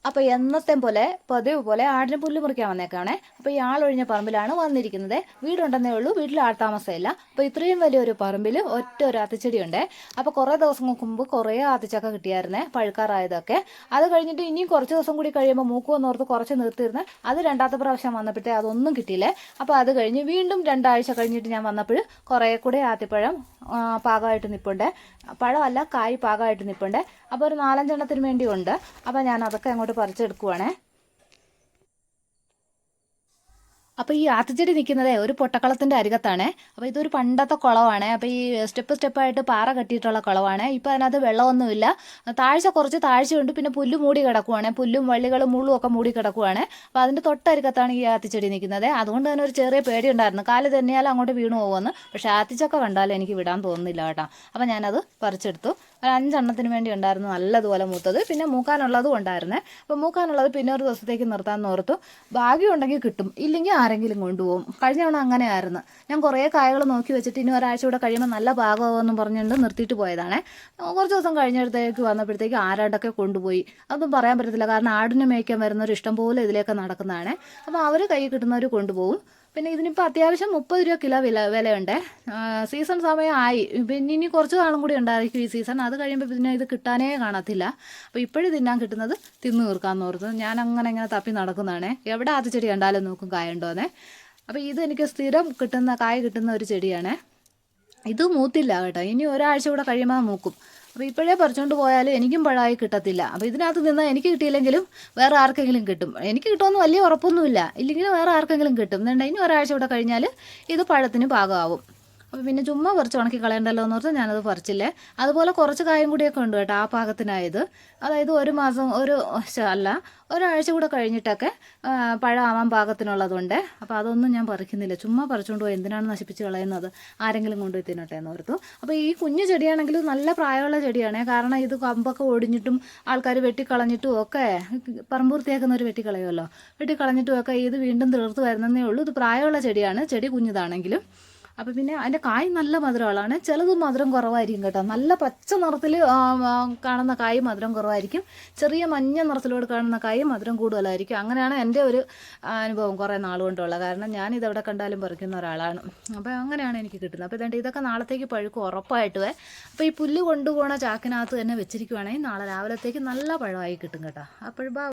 അപ്പോൾ എന്നത്തെ പോലെ പതിവ് പോലെ ആടിന് പുല്ല് മുറിക്കാൻ വന്നേക്കാണേ. അപ്പോൾ ഈ ആളൊഴിഞ്ഞ പറമ്പിലാണ് വന്നിരിക്കുന്നത്. വീടുണ്ടെന്നേ ഉള്ളൂ, വീട്ടിൽ ആൾത്താമസമില്ല. അപ്പോൾ ഇത്രയും വലിയൊരു പറമ്പിൽ ഒറ്റ ഒരു ആത്തിച്ചെടിയുണ്ട്. അപ്പോൾ കുറേ ദിവസങ്ങൾക്ക് മുമ്പ് കുറേ ആത്തിച്ചക്ക കിട്ടിയായിരുന്നേ, പഴുക്കാറായതൊക്കെ. അത് കഴിഞ്ഞിട്ട് ഇനിയും കുറച്ച് ദിവസം കൂടി കഴിയുമ്പോൾ മൂക്കുമെന്നോർത്ത് കുറച്ച് നിർത്തിയിരുന്നേ. അത് രണ്ടാമത്തെ പ്രാവശ്യം വന്നപ്പോഴത്തേ അതൊന്നും കിട്ടിയില്ലേ. അപ്പോൾ അത് കഴിഞ്ഞ് വീണ്ടും 2 ആഴ്ച കഴിഞ്ഞിട്ട് ഞാൻ വന്നപ്പോൾ കുറേ കൂടെ ആത്തിപ്പഴം പാകമായിട്ട് നിൽപ്പുണ്ട്. പഴമല്ല, കായ് പാകമായിട്ട് നിൽപ്പുണ്ട്. അപ്പോൾ ഒരു 4-5 എണ്ണത്തിന് വേണ്ടിയുണ്ട്. അപ്പോൾ ഞാൻ അതൊക്കെ അങ്ങോട്ട് പറിച്ചെടുക്കുവാണേ. അപ്പോൾ ഈ ആത്തിച്ചെടി നിൽക്കുന്നത് ഒരു പൊട്ടക്കുളത്തിൻ്റെ അരികത്താണ്. അപ്പോൾ ഇതൊരു പണ്ടത്തെ കുളമാണ്. അപ്പോൾ ഈ സ്റ്റെപ്പായിട്ട് പാറ കെട്ടിയിട്ടുള്ള കുളമാണ്. ഇപ്പോൾ അതിനകത്ത് വെള്ളമൊന്നുമില്ല. കുറച്ച് താഴ്ചയുണ്ട്. പിന്നെ പുല്ല് മൂടി കിടക്കുവാണ്. പുല്ലും വള്ളികളും മുള്ളും ഒക്കെ മൂടി കിടക്കുവാണ്. അപ്പോൾ അതിൻ്റെ തൊട്ടരികത്താണ് ഈ ആത്തിച്ചെടി നിൽക്കുന്നത്. അതുകൊണ്ട് തന്നെ ഒരു ചെറിയ പേടി ഉണ്ടായിരുന്നു, കാല് തന്നെയാലും അങ്ങോട്ട് വീണു പോകുമെന്ന്. പക്ഷേ ആത്തിച്ചക്ക കണ്ടാലും എനിക്ക് വിടാൻ തോന്നുന്നില്ല കേട്ടോ. അപ്പോൾ ഞാനത് പറിച്ചെടുത്തു. ഒരു 5 എണ്ണത്തിന് വേണ്ടി ഉണ്ടായിരുന്നു നല്ലതുപോലെ മൂത്തത്. പിന്നെ മൂക്കാനുള്ളതും ഉണ്ടായിരുന്നേ. അപ്പോൾ മൂക്കാനുള്ളത് പിന്നെ ഒരു ദിവസത്തേക്ക് നിർത്താമെന്ന് ഓർത്തു. ഭാഗ്യം ഉണ്ടെങ്കിൽ കിട്ടും, ഇല്ലെങ്കിൽ ആരെങ്കിലും കൊണ്ടുപോകും. കഴിഞ്ഞ തവണ അങ്ങനെയായിരുന്നു. ഞാൻ കുറേ കായകൾ നോക്കി വെച്ചിട്ട് ഇനി ഒരാഴ്ച കൂടെ കഴിയുമ്പോൾ നല്ല പാകമാകുമെന്ന് പറഞ്ഞുകൊണ്ട് നിർത്തിയിട്ട് പോയതാണേ. കുറച്ച് ദിവസം കഴിഞ്ഞിടത്തേക്ക് വന്നപ്പോഴത്തേക്ക് ആരാണ്ടൊക്കെ കൊണ്ടുപോയി. അതൊന്നും പറയാൻ പറ്റത്തില്ല, കാരണം ആടിനെ മേയ്ക്കാൻ വരുന്നവർ ഇഷ്ടം പോലെ ഇതിലേക്ക് നടക്കുന്നതാണ്. അപ്പോൾ അവർ കൈ കിട്ടുന്നവർ കൊണ്ടുപോകും. പിന്നെ ഇതിനിപ്പോൾ അത്യാവശ്യം 30 രൂപ കിലോ വിലയുണ്ട്. സീസൺ സമയമായി. പിന്നെ ഇനി കുറച്ച് നാളും കൂടി ഉണ്ടായിരിക്കും ഈ സീസൺ. അത് കഴിയുമ്പോൾ പിന്നെ ഇത് കിട്ടാനേ കാണത്തില്ല. അപ്പോൾ ഇപ്പോഴും തിന്നാൻ കിട്ടുന്നത് തിന്ന് തീർക്കാമെന്ന് ഓർത്ത് ഞാൻ ഇങ്ങനെ തപ്പി നടക്കുന്നതാണേ. എവിടെ ആത്തിച്ചെടി കണ്ടാലും നോക്കും കായുണ്ടോന്നേ. അപ്പോൾ ഇത് എനിക്ക് സ്ഥിരം കായ കിട്ടുന്ന ഒരു ചെടിയാണ്. ഇത് മൂത്തില്ല കേട്ടോ, ഇനി ഒരാഴ്ച കൂടെ കഴിയുമ്പോൾ മൂക്കും. അപ്പോൾ ഇപ്പോഴേ പറിച്ചുകൊണ്ട് പോയാലും എനിക്കും പഴമായി കിട്ടത്തില്ല. അപ്പോൾ ഇതിനകത്ത് നിന്നാൽ എനിക്ക് കിട്ടിയില്ലെങ്കിലും വേറെ ആർക്കെങ്കിലും കിട്ടും. എനിക്ക് കിട്ടുമെന്ന് വലിയ ഉറപ്പൊന്നുമില്ല, ഇല്ലെങ്കിൽ വേറെ ആർക്കെങ്കിലും കിട്ടും. എന്നുണ്ടെങ്കിൽ ഇനി ഒരാഴ്ച കൂടെ കഴിഞ്ഞാൽ ഇത് പഴത്തിന് പാകമാവും. അപ്പോൾ പിന്നെ ചുമ്മാ പറിച്ച് ഉണക്കി കളയണ്ടല്ലോ എന്ന് ഓർത്ത് ഞാനത് പറിച്ചില്ലേ. അതുപോലെ കുറച്ച് കായും കൂടിയൊക്കെ ഉണ്ട് കേട്ടോ ആ പാകത്തിനായത്. അതായത് ഒരാഴ്ച കൂടെ കഴിഞ്ഞിട്ടൊക്കെ പഴമാവാൻ പാകത്തിനുള്ളതുണ്ട്. അപ്പോൾ അതൊന്നും ഞാൻ പറിക്കുന്നില്ല, ചുമ്മാ പറിച്ചുകൊണ്ട് പോയി എന്തിനാണ് നശിപ്പിച്ച് കളയുന്നത്, ആരെങ്കിലും കൊണ്ടുപോയി തിന്നട്ടെ എന്ന് ഓർത്തു. അപ്പോൾ ഈ കുഞ്ഞു ചെടിയാണെങ്കിലും നല്ല പ്രായമുള്ള ചെടിയാണ്. കാരണം ഇത് കമ്പൊക്കെ ഒടിഞ്ഞിട്ടും ആൾക്കാർ വെട്ടിക്കളഞ്ഞിട്ടും ഒക്കെ, പറമ്പ് വൃത്തിയാക്കുന്നവർ വെട്ടിക്കളയുമല്ലോ, വെട്ടിക്കളഞ്ഞിട്ടും ഒക്കെ ഇത് വീണ്ടും തീർത്ത് വരുന്നതേ ഉള്ളൂ. ഇത് പ്രായമുള്ള ചെടിയാണ്, ചെടി കുഞ്ഞിതാണെങ്കിലും. അപ്പോൾ പിന്നെ അതിൻ്റെ കായ് നല്ല മധുരമുള്ളതാണ്. ചിലത് മധുരം കുറവായിരിക്കും കേട്ടോ. നല്ല പച്ച നിറത്തിൽ കാണുന്ന കായ് മധുരം കുറവായിരിക്കും. ചെറിയ മഞ്ഞ നിറത്തിലൂടെ കാണുന്ന കായ് മധുരം കൂടുതലായിരിക്കും. അങ്ങനെയാണ് എൻ്റെ ഒരു അനുഭവം കുറേ നാളുകൊണ്ടുള്ള. കാരണം ഞാനിതെവിടെ കണ്ടാലും പറിക്കുന്ന ഒരാളാണ്. അപ്പോൾ അങ്ങനെയാണ് എനിക്ക് കിട്ടുന്നത്. അപ്പോൾ ഇതുകൊണ്ട് ഇതൊക്കെ നാളത്തേക്ക് പഴുക്കും ഉറപ്പായിട്ടുവേ. അപ്പോൾ ഈ പുല്ല് കൊണ്ടുപോകണ ചാക്കിനകത്ത് തന്നെ വെച്ചിരിക്കുവാണെങ്കിൽ നാളെ രാവിലത്തേക്ക് നല്ല പഴമായി കിട്ടും കേട്ടോ. അപ്പോൾ